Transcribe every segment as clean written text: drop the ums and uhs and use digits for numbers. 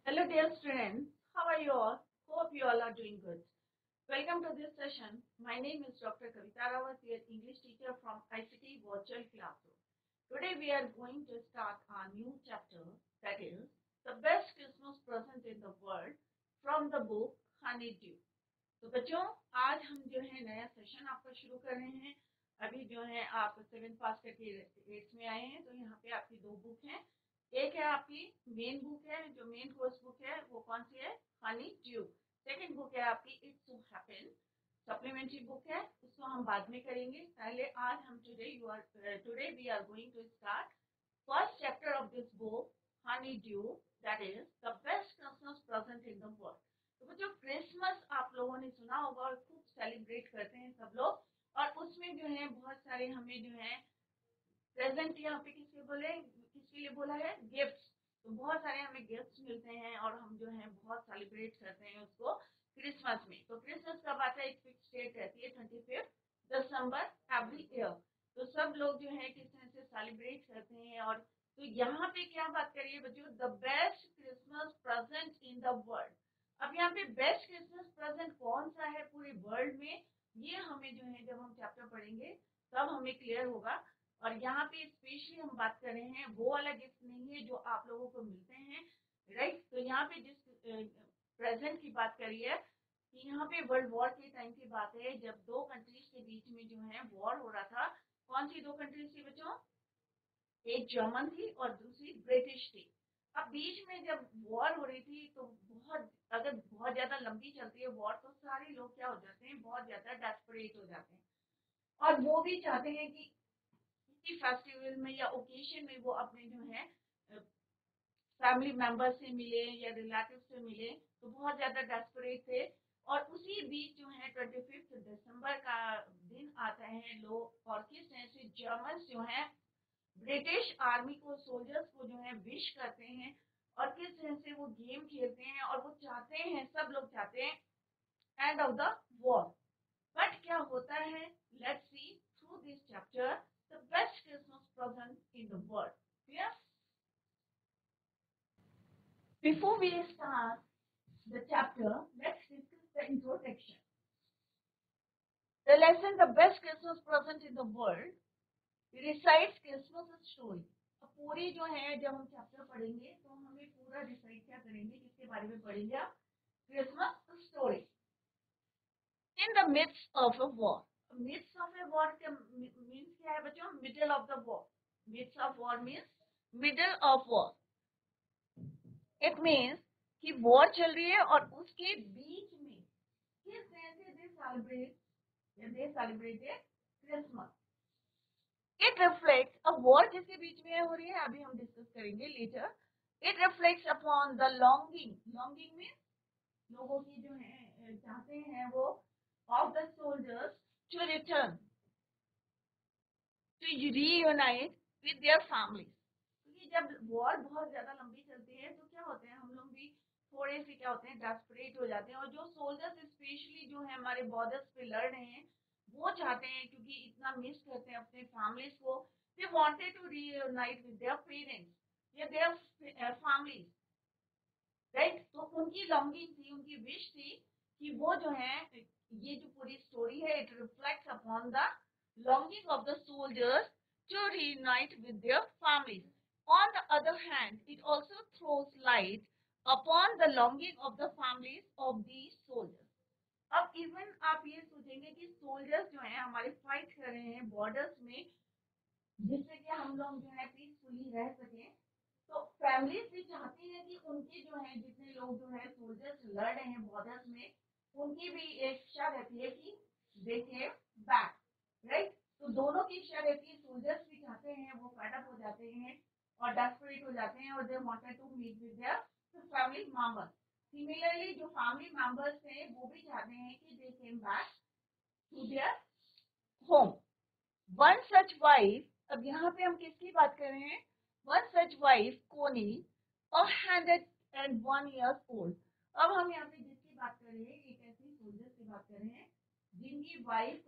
Hello dear students, how are you all? Hope you all are doing good. Welcome to this session. My name is Dr. Kavita Rawat, your English teacher from ICT Virtual Classroom. Today we are going to start our new chapter, that is the best Christmas present in the world from the book Honeydew. तो बच्चों आज हम जो है नया session आपका शुरू कर रहे हैं। अभी जो है आप 7th पास करके 8th में आए हैं, तो यहाँ पे आपकी दो बुक हैं। एक है आपकी मेन बुक है, जो मेन कोर्स बुक है वो कौन सी है, हनी ड्यू। सेकंड बुक है आपकी it's so happen, supplementary book है, उसको हम बाद में करेंगे। पहले आज हम today we are going to start first chapter of this book Honeydew, that is the best Christmas present in the world. तो बच्चों क्रिसमस आप लोगों ने सुना होगा और खूब सेलिब्रेट करते हैं सब लोग, और उसमें जो है बहुत सारे हमें जो है प्रेजेंट यहाँ पे किसके लिए बोला है, गिफ्ट्स। तो बहुत सारे हमें गिफ्ट्स मिलते हैं और हम जो है बहुत सेलिब्रेट करते हैं उसको क्रिसमस में। तो क्रिसमस कब आता है, एक फिक्स डेट रहती है 25 दिसंबर एवरी ईयर। तो सब लोग जो है किस तरह से सेलिब्रेट करते हैं। और तो यहाँ पे क्या बात करिए बच्चों, the best Christmas present in the world. अब यहाँ पे बेस्ट क्रिसमस प्रेजेंट कौन सा है पूरे वर्ल्ड में, ये हमें जो है जब हम चैप्टर पढ़ेंगे तब हमें क्लियर होगा। और यहाँ पे स्पेशली हम बात कर रहे हैं वो वाला गिफ्ट नहीं है जो आप लोगों को मिलते हैं, राइट। तो यहाँ पे जिस प्रेजेंट की बात करी है कि यहाँ पे वर्ल्ड वॉर के टाइम की बात है, जब दो कंट्रीज के बीच में जो है वॉर हो रहा था। कौन सी दो कंट्रीज थी बच्चों, एक जर्मन थी और दूसरी ब्रिटिश थी। अब बीच में जब वॉर हो रही थी तो अगर बहुत ज्यादा लंबी चलती है वॉर तो सारे लोग क्या हो जाते हैं, बहुत ज्यादा डेस्परेट हो जाते हैं और वो भी चाहते हैं कि किसी फेस्टिवल में या ओकेशन में वो अपने जो है फैमिली मेंबर से मिले या रिलेटिव से मिले। तो बहुत ज्यादा डेस्परेट थे। और उसी बीच जो है 25 दिसंबर का दिन आता है, लोग और किस तरह से जर्मन जो है ब्रिटिश आर्मी को, सोल्जर्स को जो है विश करते हैं और किस तरह से वो गेम खेलते हैं। और वो चाहते हैं, सब लोग चाहते हैं end of the war. But क्या होता है, let's see through this chapter the best Christmas present in the world. Clear? Before we start the chapter, let's discuss the introduction. The lesson, the best Christmas present in the world, recites Christmas story. अब पूरी जो है जब हम chapter पढ़ेंगे तो हमें पूरा डिसाइड क्या करेंगे, किसके बारे में पढ़ेंगे आप, Christmas story. In the midst of a war. Midst of a war का मीन्स क्या है बच्चों, middle of the war. Midst of war means middle of war. It means कि वॉर चल रही है और उसके बीच में किस तरह से दे सेलिब्रेटेड क्रिसमस। इट रिफ्लेक्ट्स, अब वॉर जिसके बीच में हो रही है अभी हम डिस्कस करेंगे letter. It reflects upon the longing. Longing means लोगों की जो है चाहते हैं वो, of the soldiers to return to reunite with their families. क्योंकि जब वॉर बहुत ज्यादा लंबी चलती है तो क्या होते हैं, हम लोग भी थोड़े से क्या होते हैं, डेस्परेट हो जाते हैं। और जो सोल्जर्स स्पेशली जो है हमारे बॉर्डर्स पे लड़ रहे हैं वो चाहते हैं, क्योंकि इतना मिस करते हैं अपने फैमिलीज को, they wanted to reunite with their parents या देयर फैमिलीज, राइट। तो उनकी लॉन्गिंग थी, उनकी विश थी कि वो जो है, ये जो पूरी स्टोरी है it reflects upon the longing of the soldiers to reunite with their families. On the other hand, it also throws light upon the longing of the families of these soldiers. अब even आप ये सोचेंगे कि soldiers जो हैं हमारे fight कर रहे हैं बॉर्डर्स में, जिससे कि हम लोग जो है पीसफुली रह सकें। तो फैमिलीज भी चाहती है कि उनके जो है जितने लोग जो है सोल्जर्स लड़ रहे हैं बॉर्डर्स में, उनकी भी एक इच्छा रहती है कि दे केम बैक, राइट। तो दोनों की इच्छा रहती है, सोल्जर्स भी चाहते हैं, वो फेड अप हो जाते हैं और डेस्परेट हो जाते हैं और they wanted to meet with their family members. Similarly जो फैमिली मेंबर्स थे वो भी चाहते हैं कि they came back to their home. One such wife, अब यहाँ पे हम किसकी बात कर रहे हैं, वन सच वाइफ कोनी 101 years old। अब हम यहाँ पे जिसकी बात कर रहे हैं, एक ऐसी सोल्जर की बात कर रहे हैं जिनकी वाइफ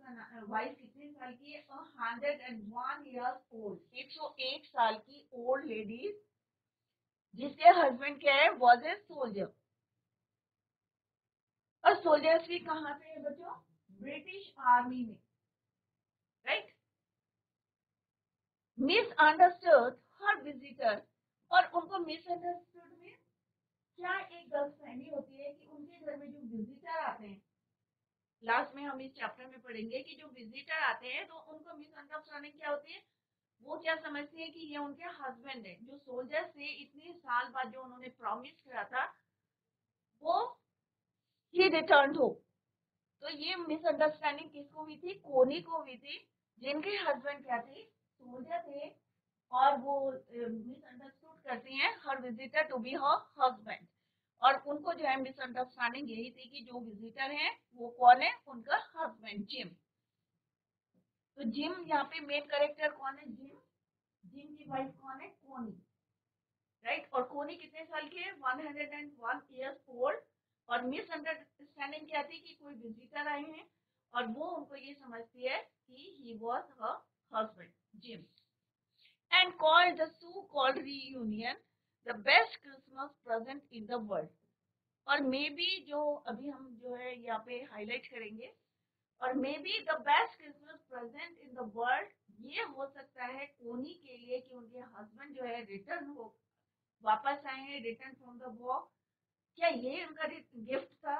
कितने साल की है, 101 years old, 101 साल की ओल्ड लेडीज जिसके हस्बैंड क्या है, वॉज ए सोल्जर। और सोल्जर्स भी कहाँ पे है बच्चों, ब्रिटिश आर्मी में, राइट। मिसअंडरस्टूड हर विजिटर, और उनको मिसअंडरस्टूड में क्या एक गलतफहमी होती है कि उनके घर में जो विजिटर आते हैं, लास्ट में हम इस चैप्टर में पढ़ेंगे कि जो विजिटर आते हैं तो उनको मिसअंडरस्टैंडिंग क्या होती है, वो क्या समझते हैं कि ये उनके हस्बैंड है, जो सोल्जर से इतने साल बाद जो उन्होंने प्रॉमिस किया था वो ही रिटर्न हो। तो ये मिसअंडरस्टैंडिंग किसको हुई थी, कोनी को हुई थी, जिनके हस्बैंड क्या थे, सोल्जर थे। और वो मिसअंडरस्टूड करती हैं her visitor to be her husband. और उनको जो है मिसअंडरस्टैंडिंग यही थी कि जो विजिटर है वो कौन है, उनका हस्बैंड जिम। तो जिम यहाँ पे मेन कैरेक्टर कौन है, जिम। जिम की वाइफ कौन है, कोनी, राइट। और कोनी कितने साल की है, 101 ईयर्स ओल्ड। और मिसअंडरस्टैंडिंग क्या थी कि कोई विजिटर आए हैं और वो उनको ये समझती है कि he was her husband gym. And called the so called reunion the best Christmas present in the world. और मे बी जो अभी हम जो है यहाँ पे हाईलाइट करेंगे, और may be the best Christmas present in the world, ये हो सकता है कोनी के लिए कि उनके हस्बैंड जो है रिटर्न हो, वापस आए हैं, रिटर्न फ्रॉम द वॉर। क्या ये उनका गिफ्ट था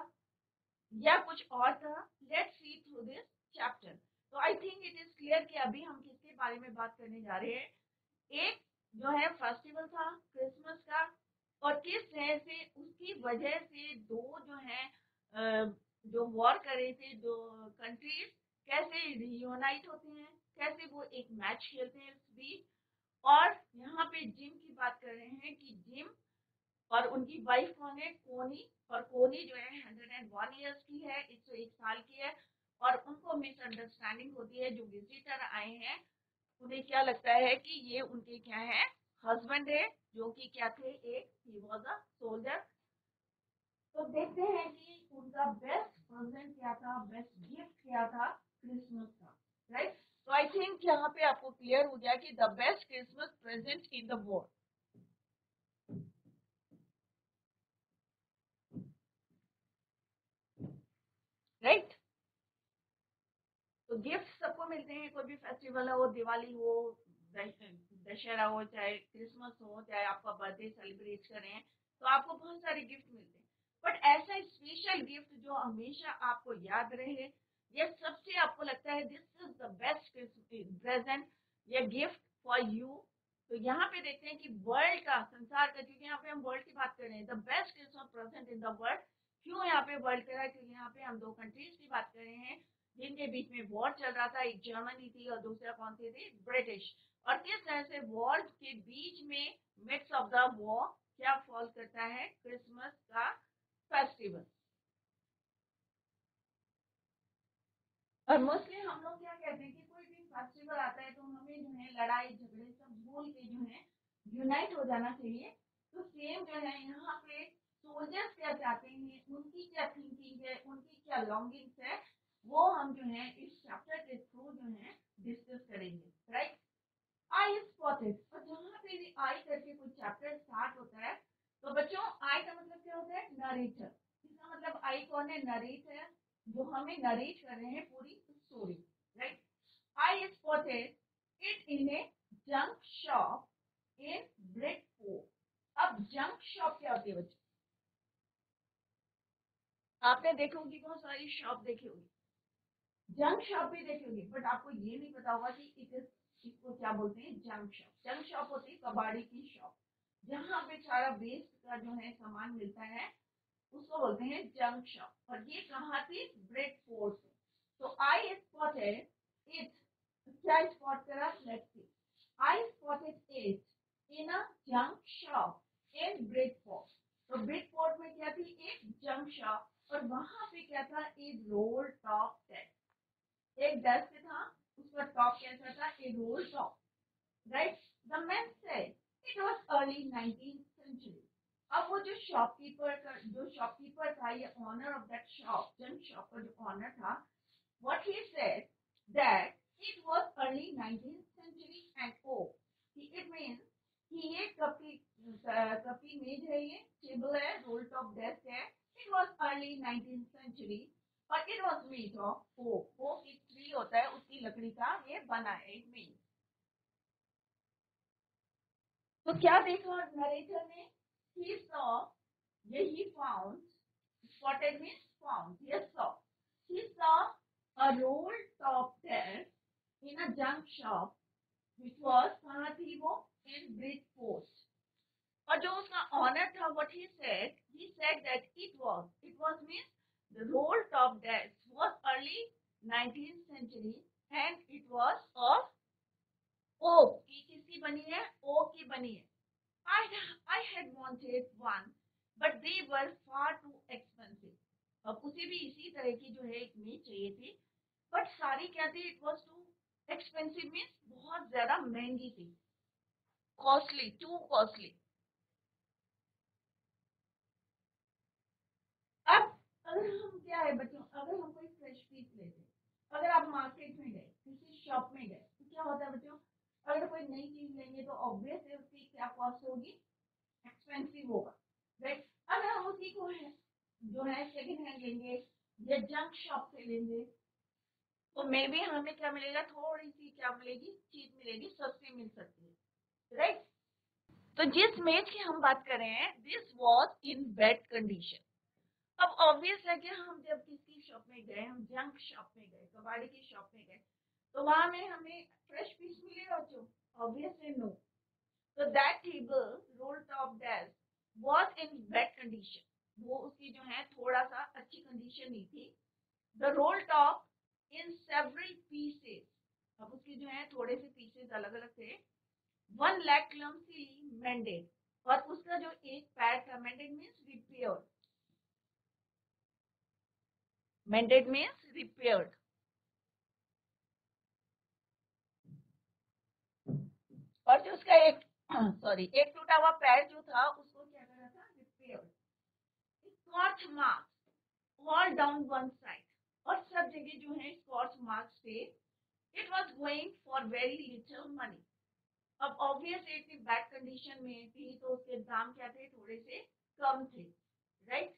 या कुछ और था, let's see through this chapter. तो I think it is clear कि अभी हम किसके बारे में बात करने जा रहे हैं। एक जो है फेस्टिवल था क्रिसमस का, और किस तरह से उसकी वजह से दो जो है जो वॉर कर रहे थे, दो कंट्रीज कैसे रियूनाइट होते हैं, कैसे वो एक मैच खेलते हैं इस बीच। और यहाँ पे जिम की बात कर रहे हैं कि जिम और उनकी वाइफ कौन है, कोनी। और कोनी जो है 101 ईयर्स की है, 101 साल की है। और उनको मिसअंडरस्टैंडिंग होती है, जो विजिटर आए हैं उन्हें क्या लगता है कि ये उनके क्या है, हस्बैंड है, जो कि क्या थे, एक ही वाज अ सोल्जर। तो देखते हैं कि उनका बेस्ट प्रेजेंट क्या था, बेस्ट गिफ्ट क्या था क्रिसमस का, राइट। तो आई थिंक यहाँ पे आपको क्लियर हो गया कि the best Christmas present in the world, right. तो गिफ्ट सबको मिलते हैं, कोई भी फेस्टिवल हो, दिवाली हो, दशहरा हो, चाहे क्रिसमस हो, चाहे आपका बर्थडे सेलिब्रेट करें, तो आपको बहुत सारे गिफ्ट मिलते हैं। बट ऐसा स्पेशल गिफ्ट जो हमेशा आपको याद रहे, या सबसे आपको लगता है this is the best present या गिफ्ट फॉर यू। तो यहाँ पे देखते हैं कि वर्ल्ड का, संसार का, क्योंकि यहाँ पे हम वर्ल्ड की बात कर रहे हैं, the best Christmas present in the world. क्यों यहाँ पे वर्ल्ड कर रहा है, क्योंकि यहाँ पे हम दो कंट्रीज की बात कर रहे हैं जिनके बीच में वॉर चल रहा था, एक जर्मनी थी और दूसरा कौन सी थी, ब्रिटिश। और किस तरह से वॉर के बीच में, मिड्स ऑफ द वॉर, क्या फॉल करता है, क्रिसमस का फेस्टिवल। और मोस्टली हम लोग क्या कहते हैं कि कोई भी फेस्टिवल आता है तो हमें जो है लड़ाई झगड़े सब भूल के जो है यूनाइट हो जाना चाहिए। तो सेम जो है यहाँ पे सोल्जर्स क्या चाहते हैं, उनकी क्या थिंकिंग है, उनकी क्या लॉन्गिंग्स है, वो हम जो है इस चैप्टर के थ्रू जो है डिस्कस करेंगे, राइट। आई स्पॉटेड, और जहाँ पे भी आई करके कोई चैप्टर स्टार्ट होता है तो बच्चों आई का मतलब क्या होता है, नरेटर। इसका मतलब आई कौन है, नरेटर, जो हमें नरेट कर रहे हैं पूरी story, right. I spotted it in a junk shop in Bridford. अब जंक शॉप क्या होती है बच्चों, आपने देखी होगी, बहुत सारी शॉप देखी होगी, जंक शॉप भी देखी होगी, बट आपको ये नहीं पता होगा कि इट इज, इसको क्या बोलते हैं, जंक शॉप। जंक शॉप होती है कबाड़ी की शॉप, जहाँ पे सारा वेस्ट का जो है सामान मिलता है, उसको बोलते हैं जंक शॉप। और ये कहाँ थी, ब्रिडफोर्ड से। तो आई स्पॉटेड इट, क्या स्पॉट करा, let's see. I spotted it in a junk shop in Bridford. तो ब्रिडफोर्ड में क्या थी, एक जंक शॉप, और वहां पे क्या था, एक रोल टॉप डेस्क, एक डेस्क था, उसका टॉप कैसा था, a roll top, right. The man said it was early 19th century. अब वो जो शॉपकीपर का, जो शॉपकीपर था, ये owner of that shop, junk shop का जो ऑनर था, what he said that it was early 19th century and oh, it means कि ये कब की मेज है, ये टेबल है, रोल टॉप डेस्क है. It was early 19th century और it was made of oak. Oak एक ट्री होता है, उसकी लकड़ी का ये बना है एक मेज. तो क्या देखा नरेटर ने? He saw, he found, spotted means found. Yes, saw. He saw a roll top desk in a junk shop, which was कहाँ थी वो? In Bridgeport. और जो उसका ऑनर था, what he said that it was means the roll top desk was early 19th century and it was of oak. किसकी बनी है? ओक की बनी है. I had wanted one, but they were far too expensive. अब उसे भी इसी तरह की जो है एक मेज चाहिए थी, बट सारी क्या थी? It was too expensive means बहुत ज्यादा महंगी थी. Costly, to costly. अब अगर हम क्या है बच्चों, अगर हम कोई फ्रेश पीस लेते, अगर आप मार्केट में गए, किसी शॉप में गए, तो क्या होता है बच्चों? अगर कोई नई चीज लेंगे तो ऑब्वियस है उसकी क्या कॉस्ट होगी? एक्सपेंसिव होगा, राइट? अगर हम उसी को है जो है सेकंड हैंड लेंगे या जंक शॉप से लेंगे, तो मे बी हमें क्या मिलेगा? थोड़ी सी क्या मिलेगी? चीज मिलेगी, सस्ती मिल सकती है, राइट? तो जिस मेज की हम बात कर रहे हैं, this was in bad condition. अब ऑब्वियस है कि हम जब किसी शॉप में गए, हम जंक शॉप में गए, कबाड़ी की शॉप में गए, तो वहां में हमें फ्रेश पीस मिलेगा बच्चों? Obviously no. So that table, roll top desk, was in bad condition. वो उसकी जो है थोड़ा सा अच्छी कंडीशन नहीं थी. The roll top in several pieces. अब उसके जो है थोड़े से पीसेस अलग अलग थे. One leg clumsily mended. और उसका जो एक पैर था, mended means repaired. Mended means repaired. और जो उसका एक एक टूटा हुआ पैर जो था, उसको क्या करा था? Repair. Scotch marks all down one side. और सब जगह जो है स्कॉच मार्क्स थे. It was going for very little money. अब ऑब्वियस इतनी बैड कंडीशन में थी तो उसके दाम क्या थे? थोड़े से कम थे, right?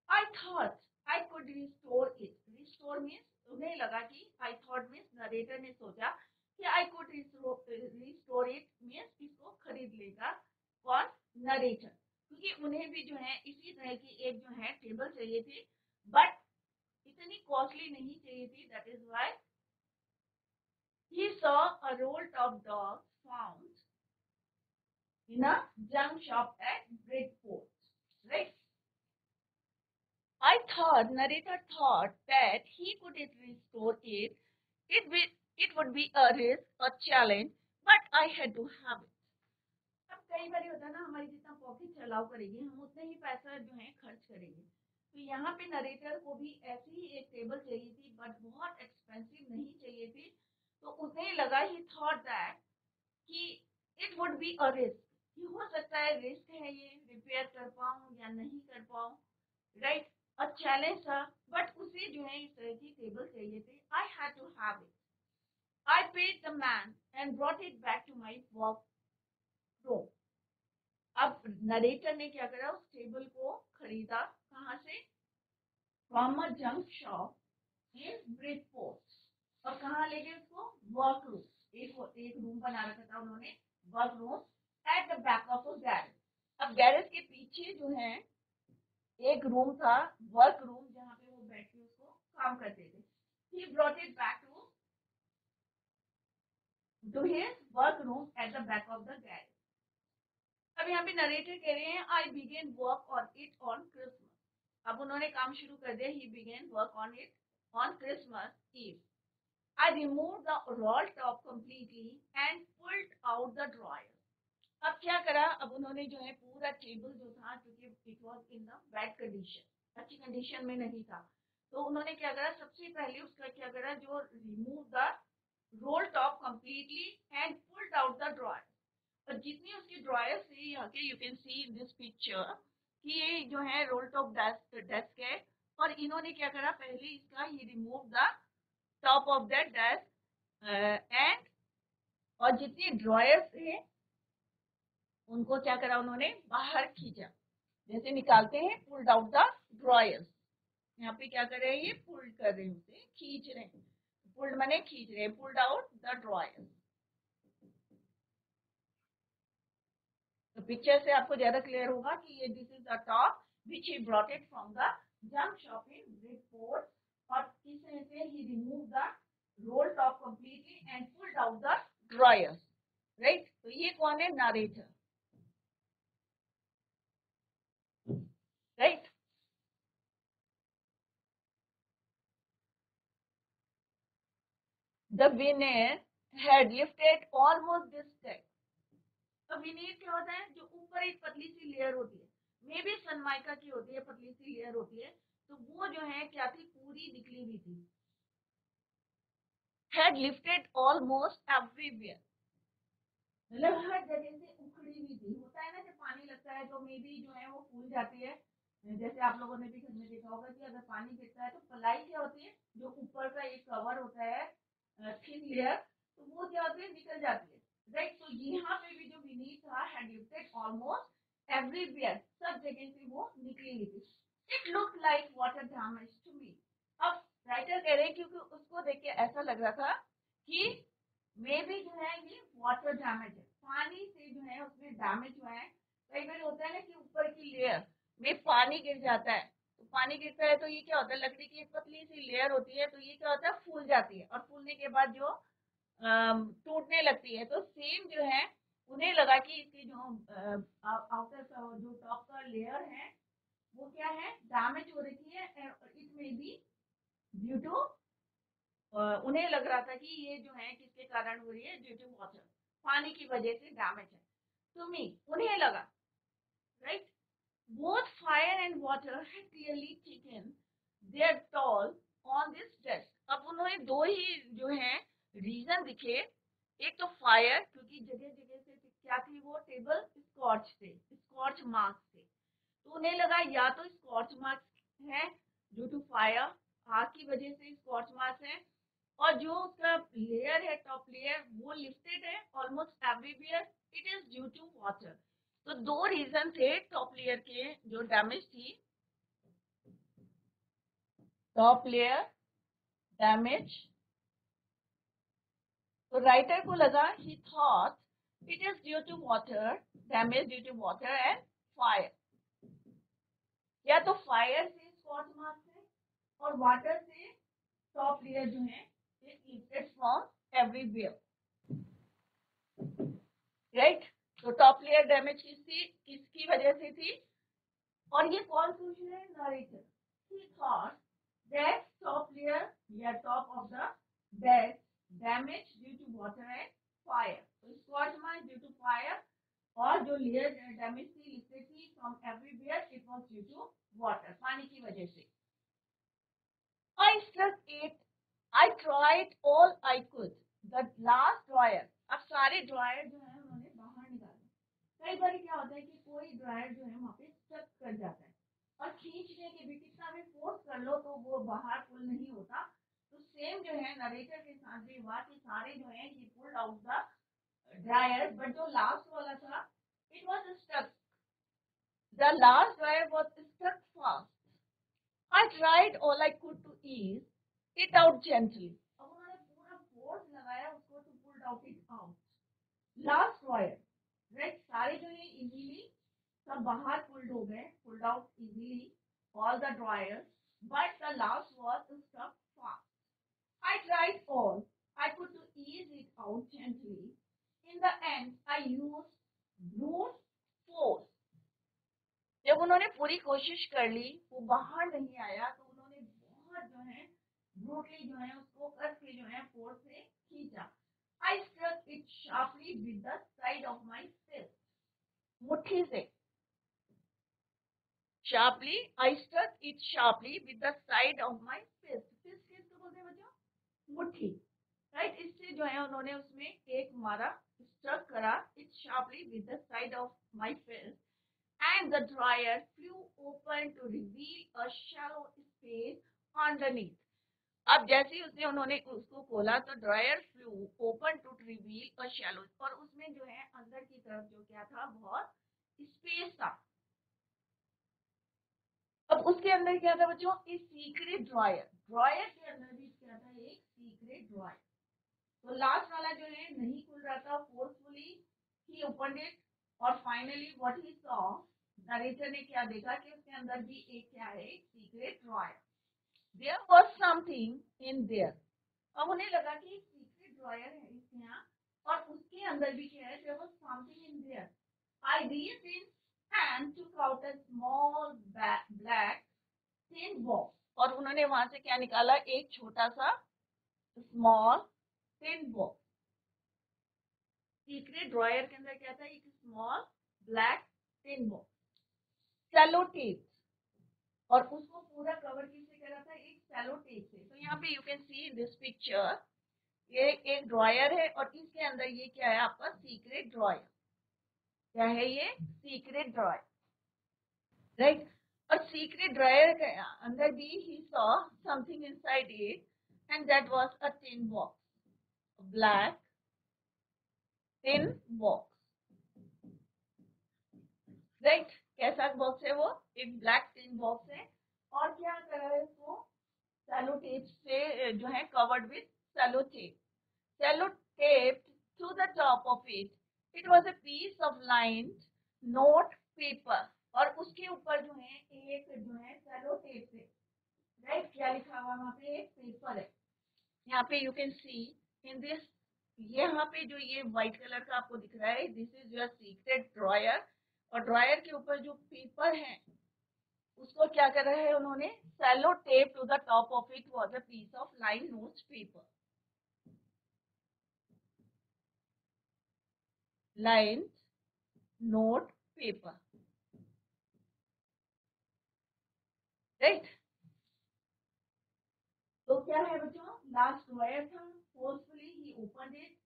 I thought I could restore it. Restore means उन्हें लगा कि, आई थॉट मीन्स नरेटर ने सोचा कि I could restore it means इसको खरीद लेगा. कौन? नरेटर. क्योंकि उन्हें भी जो है इसी तरह की एक जो है टेबल चाहिए थी, बट इतनी कॉस्टली नहीं चाहिए थी. That is why he saw a roll top dog found in a junk shop at Bridgeport, right? I thought, narrator thought that he could restore it. It would be a risk, a challenge, but I had to have it. अब कई बार होता है ना, हमारी जितना pocket allow करेगी, हम उतने ही पैसा जो है खर्च करेंगे. तो यहाँ पे नरेटर को भी ऐसी ही एक टेबल चाहिए थी, बट बहुत एक्सपेंसिव नहीं चाहिए थी. तो उसे लगा, ही थॉट दैट कि it would be a risk. कि हो सकता है रिस्क है, ये रिपेयर कर पाऊँ या नहीं कर पाऊँ, राइट? अ चैलेंज था, बट उसे जो है इस तरह की टेबल चाहिए थी. I had to have it. I paid the man and brought it back to my work room. अब नरेटर ने क्या करा? उस टेबल को खरीदा. कहाँ से? From a junk shop in Bridport. और कहाँ ले गए उसको? Work room. एक रूम बना रखा था उन्होंने, work room, at the back of a garage. अब गैरेज के पीछे जो है एक रूम था, वर्क रूम, जहाँ पे वो बैठ के उसको काम करते थे. He brought it back to his work room at the back of the garage. अब यहाँ पे नरेटर कह रहे हैं, I began work on it on Christmas. अब उन्होंने काम शुरू कर दिया. He began work on it on Christmas Eve. I removed the roll top completely and pulled out the drawer. अब क्या करा? अब उन्होंने जो है पूरा टेबल जो था, क्योंकि it was in the bad condition, अच्छी कंडीशन में नहीं था, तो उन्होंने क्या करा? सबसे पहले उसका क्या करा? जो remove the roll top completely and pulled out the dryer. और जितनी उसकी ड्रॉयर से यहाँ के you can see in this picture कि ये जो है रोल टॉप डेस्क है. और इन्होंने क्या करा? पहले इसका ये remove the top of that desk and, और जितनी ड्रॉयर्स है उनको क्या करा उन्होंने, बाहर खींचा, जैसे निकालते हैं पुल्ड आउट द ड्रॉयर्स। यहाँ पे क्या कर रहे हैं, ये पुल्ड कर रहे हैं, उसे खींच रहे हैं, पुल्ड माने खींच रहे हैं, पुल्ड आउट द ड्रॉयर्स। तो पिक्चर से आपको ज्यादा क्लियर होगा कि ये this is the top which he brought it from the junk shop in Brickport, और इस तरह से ही remove the roll top completely and pulled out the drawers, right. तो ये कौन है, narrator, right. The veneer had lifted almost this depth. तो विनीर क्या होता है, जो ऊपर एक पतली सी लेयर होती है, मे भी सनमाइका की होती है, पतली सी लेयर होती है, तो वो जो है क्या थी, पूरी निकली हुई थी। Had lifted almost everywhere, मतलब हर जगह से उखड़ी हुई थी। होता है ना, जब पानी लगता है तो मे भी जो है वो फूल जाती है। जैसे आप लोगों ने भी घर में देखा होगा कि अगर पानी गिरता है तो पलाई क्या होती है, जो ऊपर का एक कवर होता है, थिन लेयर, तो वो क्या होती है, निकल जाती है, राइट। तो यहाँ पे भी जो विनीर था, हैड लिफ्टेड ऑलमोस्ट एवरीवेयर, सब जगह से वो निकली हुई थी। It look like water damage to me. अब राइटर कह रहे हैं क्योंकि उसको देख के ऐसा लग रहा था कि मे भी जो है ये वाटर डैमेज है, पानी से जो है उसमें डैमेज हुआ है। कई बार होता है ना कि ऊपर की लेयर में पानी गिर जाता है, तो पानी गिरता है तो ये क्या होता है, लकड़ी की एक पतली सी लेयर होती है, तो ये क्या होता है, फूल जाती है, और फूलने के बाद जो टूटने लगती है। तो सेम जो है, उन्हें लगा कि इसकी जो आउटर का जो टॉप का लेयर है वो क्या है, डैमेज हो रही है। इट में बी ड्यू टू, उन्हें लग रहा था कि ये जो है किसके कारण हो रही है, ड्यू टू वाटर, पानी की वजह से डैमेज है। तो मी, उन्हें लगा, right, both fire and water had clearly taken their toll on this desk. अब उन्हें दो ही जो है रीजन दिखे। एक तो फायर, क्योंकि जगह जगह से क्या थी, वो टेबल स्कॉच थे, स्कॉच मार्क्स थे, तो उन्हें लगा या तो स्कॉच मार्क्स है ड्यू टू फायर, आग की वजह से स्कॉच मार्क्स है, और जो उसका लेयर है, टॉप लेयर, वो लिफ्टेड है almost everywhere, it is due to water. तो दो रीजन थे टॉप लेयर के जो डैमेज थी, टॉप लेयर डैमेज। तो राइटर को लगा, he thought it is due to water, damage due to water and fire. या तो फायर से स्कॉच मार्क्स है, और वाटर से टॉप लेयर जो है it lifted from everywhere, right. तो टॉप लेयर डैमेज किसकी वजह से थी, और ये कौन पूछ रहे हैं, narrator. He thought that top layer या top of the desk damage due to water and fire. तो scotch mark due to fire, और जो लेयर डैमेज थी लिफ्टेड थी from everywhere, it was due to water, पानी की वजह से। I struck it. I tried all I could. The last drawer. अब सारे ड्रायर जो है उन्होंने बाहर निकाले। कई बार क्या होता है कि कोई ड्रायर जो है वहाँ पे स्टक कर जाता है, और खींचने के भी कितना भी फोर्स कर लो तो वो बाहर पुल नहीं होता। तो सेम जो है नरेटर के साथ भी हुआ कि सारे जो है ये pulled out the drawer, but जो लास्ट वाला था it was stuck, the last drawer was stuck fast. I tried all I could to ease it out gently. अब उन्होंने पूरा फोर्स लगाया उसको to pull out it out. Last drawer, right? सारे जो ये easily सब बाहर pulled हो गए, pulled out easily all the drawers, but the last was stuck fast. I tried all I could to ease it out gently. In the end, I used brute force. जब उन्होंने पूरी कोशिश कर ली, वो बाहर नहीं आया, तो उन्होंने बहुत जो है ब्रूटली जो है उसको करके जो है फोर्स से खींचा। I struck it sharply with the side of my fist. मुट्ठी से, sharply, I struck it sharply with the side of my fist. fist किसको बोलते हैं बच्चों, मुट्ठी, राइट। इससे जो है उन्होंने उसमें एक मारा, स्ट्रक करा, it sharply with the side of my fist. And the dryer flew open to reveal a shallow space underneath. अब जैसे ही उसने उन्होंने उसको खोला तो drawer flew open to reveal a shallow, और उसमें जो है अंदर की तरफ जो क्या था, बहुत स्पेस था। अब उसके अंदर क्या था बच्चों, एक सीक्रेट ड्रायर, ड्रायर के अंदर भी क्या था, एक सीक्रेट ड्रायर। तो लास्ट वाला जो है नहीं खुल रहा था, फोर्सफुली ही ओपनड इट, और finally what he saw, narrator ने क्या देखा कि उसके अंदर भी एक क्या है, secret drawer. There was something in there. अब उन्हें लगा कि एक सीक्रेट ड्रायर है इसके यहाँ, और उसके अंदर भी क्या है, there was something in there. I reached in and took out a small black thin box, और उन्होंने वहां से क्या निकाला, एक छोटा सा small tin box. Secret drawer के अंदर क्या था, एक small black tin box, sellotape, और उसको पूरा कवर किससे करा था, एक सेलो टेप से। तो यहाँ पे you can see in this picture, ये एक ड्रॉयर है और इसके अंदर ये क्या है आपका, सीक्रेट ड्रॉयर। क्या है ये, सीक्रेट ड्रॉयर, राइट। और सीक्रेट ड्रॉयर के अंदर भी he saw something inside it, and that was a tin box, black tin box, right. कैसा बॉक्स है वो, एक ब्लैक टिन बॉक्स है, और क्या करा है इसको, सेलो टेप से जो है covered with sellotape, sellotape to the top of it, it was a piece of lined note paper, और उसके ऊपर जो है एक जो है सेलो टेप से, राइट, क्या लिखा हुआ वहां पे, एक पेपर है। यहाँ पे you can see in this, यहाँ पे जो ये व्हाइट कलर का आपको दिख रहा है, this is your secret dryer, और ड्रॉयर के ऊपर जो पेपर है उसको क्या कर रहे हैं उन्होंने, sellotape to the top of it was a piece of line note paper, line note paper, right. तो क्या है बच्चों, लास्ट ड्रॉयर था, फोर्सफुली ही opened it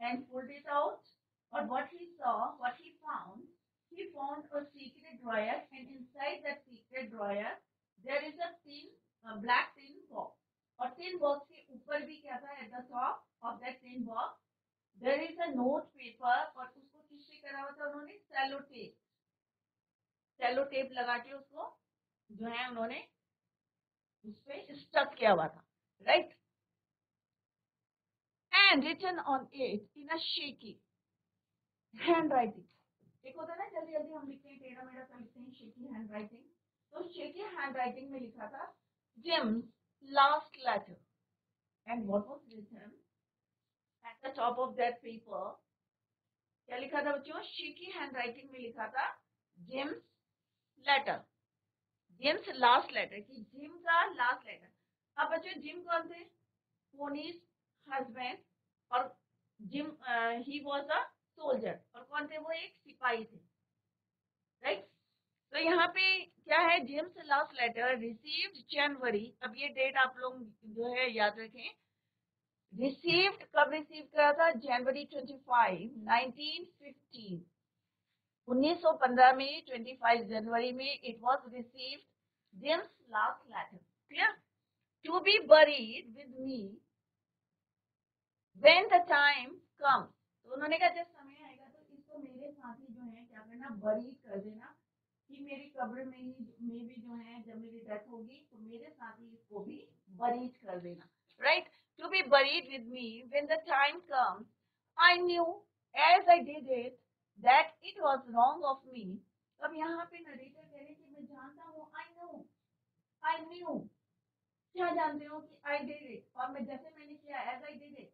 and pulled it out. Or what he saw, what he found a secret drawer, and inside that secret drawer, there is a thin, black tin box. और tin box के ऊपर भी क्या था, at the top of that tin box, there is a note paper, और उसको किससे करा हुआ था उन्होंने, सेलो टेप लगा के उसको जो है उन्होंने उस पे स्टक किया हुआ था, right. And written on it in a shaky handwriting, एक होता है ना जल्दी जल्दी हम लिखते हैं, टेढ़ा मेढ़ा सा लिखते हैं, शेकी हैंड राइटिंग। तो शेकी हैंड राइटिंग में लिखा था Jim's last letter, and what was written at the top of that paper, क्या लिखा था बच्चों, शेकी हैंड राइटिंग में लिखा था Jim's letter, Jim's last letter, कि जिम का लास्ट लेटर। अब बच्चों जिम कौन थे, पोनीज हस्बैंड, और जिम ही वाज अ सोल्जर, और कौन थे वो, एक सिपाही थे, राइट। तो यहाँ पे क्या है, जेम्स लास्ट लेटर रिसीव्ड जनवरी, अब ये डेट आप लोग जो है याद रखें, रिसीव्ड कब रिसीव करा था, जनवरी 25 1915, 1915 में 25 जनवरी में it was received James last letter, clear, to be buried with me when the time comes. तो उन्होंने कहा जब समय आएगा तो इसको मेरे साथ ही जो है क्या करना, बरीड कर देना, कि मेरी कब्र में भी जो है जब मेरी डेथ होगी तो मेरे साथ ही इसको भी बरीड कर देना, right. To be buried with me when the time comes, I knew as I did it that it was wrong of me. अब यहाँ पे नरेटर कह रहे कि मैं जानता हूँ, आई न्यू, क्या जानते हो, कि आई डिड इट, और मैं जैसे मैंने किया, एज आई डिड इट,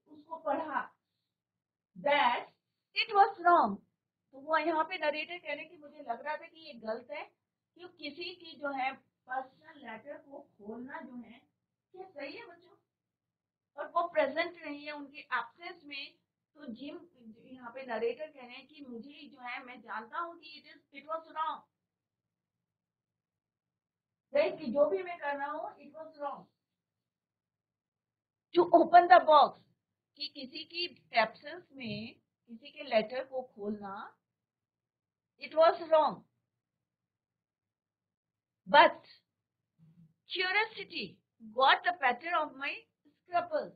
उसको पढ़ा, दैट इट वाज रॉन्ग। तो वो यहाँ पे नरेटर कह रहे कि मुझे लग रहा था कि ये गलत है, कि किसी की जो है पर्सनल लेटर को खोलना जो है, क्या सही है बच्चों, और वो प्रेजेंट नहीं है उनके एब्सेंस में। तो जिम यहाँ पे नरेटर कह रहे हैं कि मुझे जो है, मैं जानता हूँ कि इट वाज रॉन्ग, राइट, कि जो भी मैं कर रहा हूँ it was wrong to open the box, कि किसी की एब्सेंस में किसी के लेटर को खोलना, it was wrong, but curiosity got the pattern of my scruples.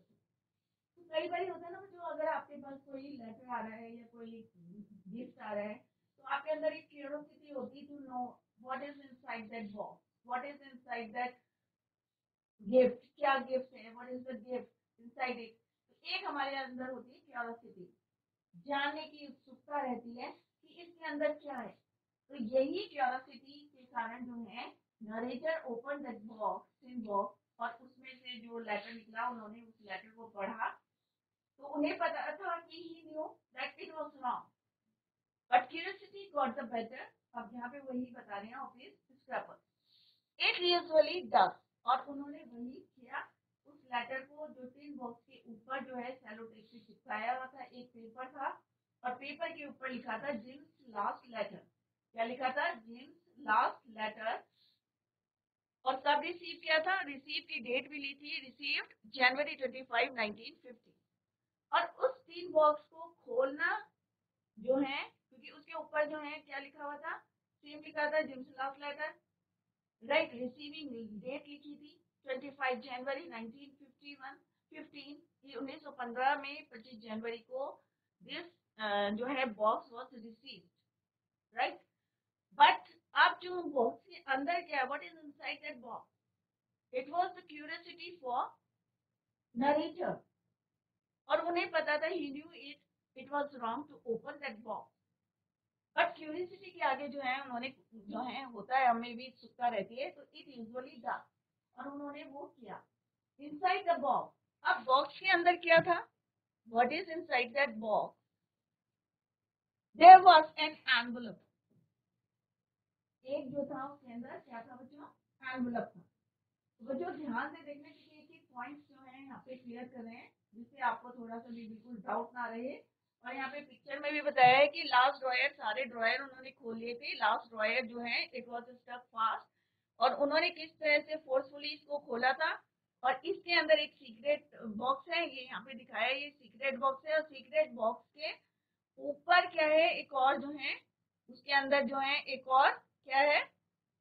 कई बार होता है ना जो अगर आपके पास कोई लेटर आ रहा है या कोई गिफ्ट आ रहा है तो आपके अंदर एक क्यूरियोसिटी होती है to know what is inside that box, what is inside that gift, क्या गिफ्ट है, what is the gift inside it. तो एक हमारे अंदर होती है क्यूरियोसिटी, जानने की उत्सुकता रहती है कि इसके अंदर क्या है। तो यही क्यूरियोसिटी के कारण जो है narrator open that box, tin box, और उसमें से जो लेटर निकला उन्होंने उस लेटर को पढ़ा। तो उन्हें पता था कि he knew that it was wrong, but curiosity got the better. अब यहाँ पे वही बता रहे हैं of his scraper. It usually does, और उन्होंने वही किया। उस लेटर को जो टिन बॉक्स के ऊपर जो है सेलो टेप से चिपकाया हुआ था, एक पेपर था और पेपर के ऊपर लिखा था जिम्स लास्ट लेटर। क्या लिखा था? Jim's last letter. और कब रिसीव किया था? रिसीव की डेट भी ली थी, रिसीव्ड जनवरी 25, 1950। और उस टिन बॉक्स को खोलना जो है, क्योंकि उसके ऊपर जो है क्या लिखा हुआ था, सेम लिखा था Jim's last letter, right. Receiving date लिखी थी 25 जनवरी 1951, 1915 में 25 जनवरी को दिस जो है box was received, right. But अब जो बॉक्स के अंदर क्या है, what is inside that box? It was the curiosity for narrator, और उन्हें पता था he knew it was wrong to open that box. But curiosity के आगे जो है उन्होंने जो है होता है, हमें भी उत्सुकता रहती है, तो इट यूजुअली डज, और उन्होंने वो किया। इनसाइड द बॉक्स, अब बॉक्स के अंदर क्या था? What is inside that box? There was an envelope. एक जो था उसके अंदर क्या था बच्चों? एनवेलप था। तो बच्चों ध्यान से देखने के एक एक पॉइंट्स जो है यहाँ पे क्लियर कर रहे हैं, जिससे आपको थोड़ा सा भी बिल्कुल डाउट ना रहे। और यहाँ पे पिक्चर में भी बताया है कि लास्ट ड्रॉयर, सारे ड्रॉयर उन्होंने खोल लिए थे। लास्ट ड्रॉयर जो है इट वाज स्टक फास्ट, और उन्होंने किस तरह से फोर्सफुली इसको खोला था। और इसके अंदर एक सीक्रेट बॉक्स है, ये यहाँ पे दिखाया है, ये सीक्रेट बॉक्स है। और सीक्रेट बॉक्स के ऊपर क्या है, एक और जो है उसके अंदर जो है एक और क्या है,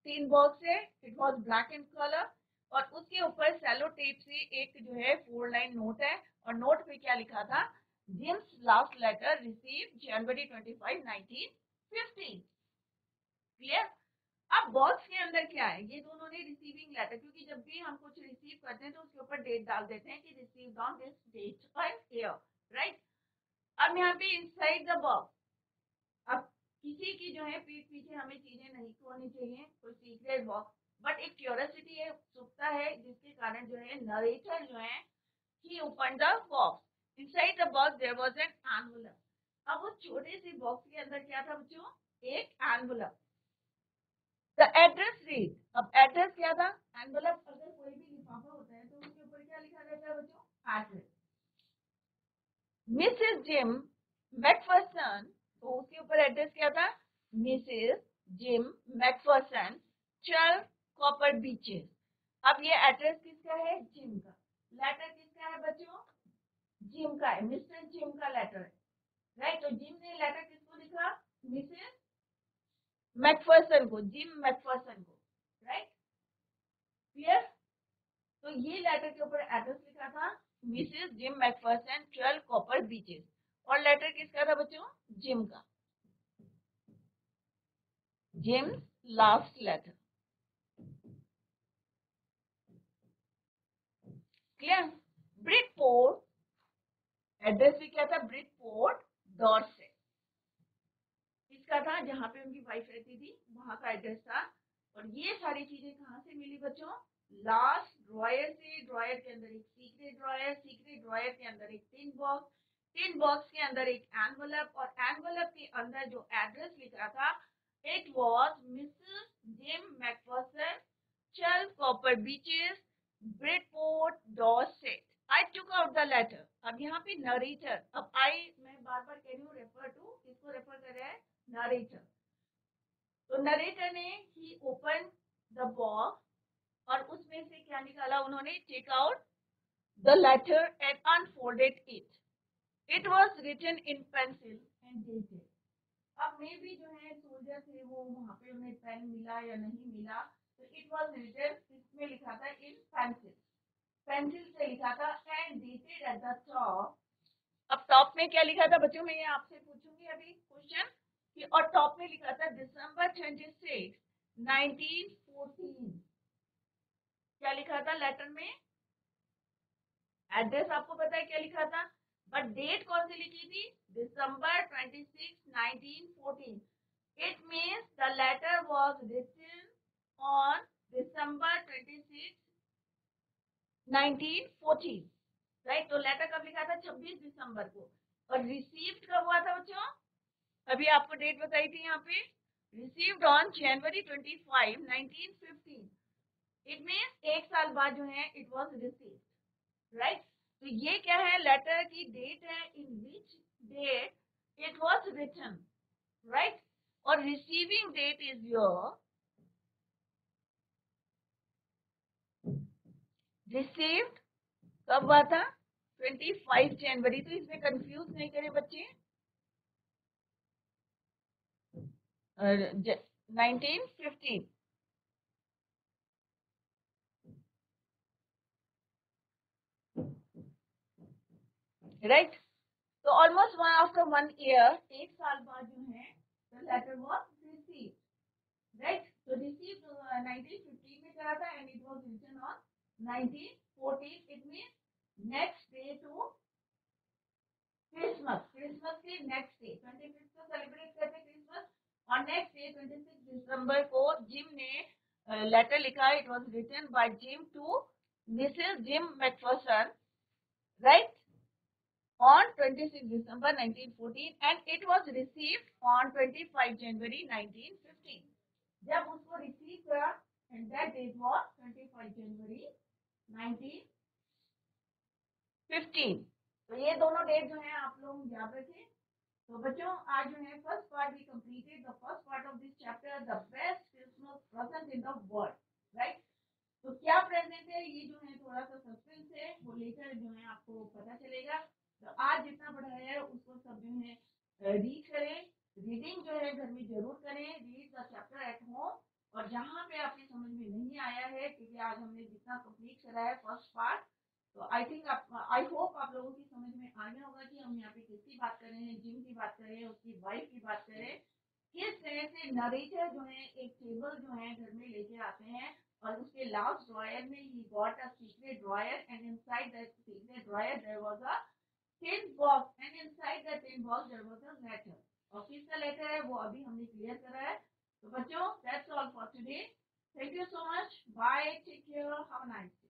तीन बॉक्स है। It was black in colour, और उसके ऊपर सेलो टेप से एक जो है 4 लाइन नोट है, और नोट पे क्या लिखा था? जिम्स लास्ट लेटर रिसीव जनवरी 25, 1950। क्लियर? अब बॉक्स के अंदर क्या है, ये दोनों ने रिसीविंग लेटर, क्योंकि जब भी हम कुछ रिसीव करते हैं तो उसके ऊपर डेट डाल देते हैं कि received on this date and year, right. अब यहाँ पे इनसाइड द बॉक्स, अब किसी की जो है पीठ पीछे हमें चीजें नहीं खोलनी चाहिए, कोई सीक्रेट बॉक्स, बट एक क्यूरियोसिटी है, उत्सुकता है, जिसके कारण जो है नरेटर जो है he opened the box. Inside the box there was an envelope. अब उस छोटे से बॉक्स के अंदर क्या था बच्चों? एक एनवलप। द एड्रेस रीड, अब एड्रेस क्या था? एनवलप, अगर कोई भी लिफाफा होता है तो उसके ऊपर क्या लिखा रहता है बच्चों? एड्रेस। मिसेस जिम मैकफर्सन, तो उसके ऊपर एड्रेस क्या था? Mrs Jim McPherson, 12 Copper beaches. अब ये एड्रेस किसका है? जिम का। लेटर किसका है बच्चों? जिम का है, मिस्टर जिम का लेटर है, राइट। तो जिम ने लेटर किसको लिखा? मिसेस मैकफर्सन को, जिम मैकफर्सन को, राइट। क्लियर? तो ये लेटर के ऊपर एड्रेस लिखा था Mrs Jim McPherson, 12 Copper Beeches, और लेटर किसका था बच्चों? जिम का, Jim's last letter. Clear? Britport, address भी क्या था? ब्रिटपोर्ट डॉर्सेट, इसका था जहां पे उनकी वाइफ रहती थी, वहां का एड्रेस था। और ये सारी चीजें कहाँ से मिली बच्चों? लास्ट ड्रॉयर से। ड्रॉयर के अंदर एक सीक्रेट ड्रॉयर, सीक्रेट ड्रॉयर के अंदर एक टिन बॉक्स, टिन बॉक्स के अंदर एक एनवलप, और एनवलप के अंदर जो एड्रेस लिखा था, it was Mrs Jim McPherson, 12 Copper Beeches, Britport Dorset. I took out the letter. अब यहाँ पे नरेटर, अब मैं बार बार कह रही हूँ रेफर टू, किसको रेफर कर रहा है? नरेटर। तो नरेटर ने ही ओपन द बॉक्स, और उसमें से क्या निकाला उन्होंने? Take out the letter and unfolded it. It was written in pencil and dated. अब मे भी जो है सोल्जर थे वो, वहां पे उन्हें पेन मिला या नहीं मिला, तो इट वाज रिटन, इसमें लिखा था इन पेंसिल, पेंसिल से लिखा था and dated eight the top. अब टॉप में क्या लिखा था बच्चों, मैं ये आपसे पूछूंगी अभी क्वेश्चन कि, और टॉप में लिखा था December 26, 1914। क्या लिखा था लेटर में? एड्रेस आपको पता है क्या लिखा था, बट डेट कौन सी लिखी थी? December 26, 1914। It means the letter was written on December 26, 1914, right. तो लेटर कब लिखा था? 26 दिसंबर को। और रिसीव्ड कब हुआ था बच्चों? अभी आपको डेट बताई थी यहाँ पे, received on January 25, 1915। It means एक साल बाद जो है इट वॉज रिसीव्ड, राइट। तो ये क्या है? लेटर की डेट है, in which date it was written, right. और receiving date is your received कब हुआ था? 25 जनवरी। तो इसमें कंफ्यूज नहीं करें बच्चे, 1915, राइट। तो ऑलमोस्ट वन आफ्टर 1 ईयर, एक साल बाद जो है the letter was received, right. तो रिसीव्ड 1915 में करा था and it was written on 1914। It means next day to Christmas. Christmas के नेक्स्ट डे 25 को सेलिब्रेट करते क्रिसमस, और नेक्स्ट डे 26 दिसंबर को जिम ने लेटर लिखा। It was written by Jim to Mrs Jim Macpherson, right, on 26 December 1914 and it was received on 25 January 1915। जब उसको receive करा and that date was 25 January 1915। तो ये दोनों डेट जो है आप लोग याद रखें। तो बच्चों आज जो है first part we completed the first part of this chapter, the best Christmas present in the world, right. तो क्या प्रेजेंट है ये जो है थोड़ा सा सस्पेंस है, वो लेकर जो है आपको पता चलेगा। तो आज जितना पढ़ाया है उसको सब जो है रीड करें, रीडिंग जो है घर में जरूर करें, read the chapter at home. और जहाँ पे आपकी समझ में नहीं आया है, क्योंकि आज हमने जितना कंप्लीट करा है फर्स्ट पार्ट, तो आई थिंक आई होप आप लोगों की समझ में आ गया होगा कि हम यहाँ पे किसकी बात कर रहे हैं, जिम की बात कर रहे हैं, उसकी वाइफ की बात कर रहे हैं। किस तरह से नरेटर जो है एक टेबल जो है घर में लेके आते हैं, और उसके लास्ट ड्रॉयर में ही got a secret drawer and inside that secret drawer there was a tin box and inside the tin box there was a letter। और किसका लेटर है वो अभी हमने क्लियर करा है। तो बच्चों that's all for today, thank you so much, bye.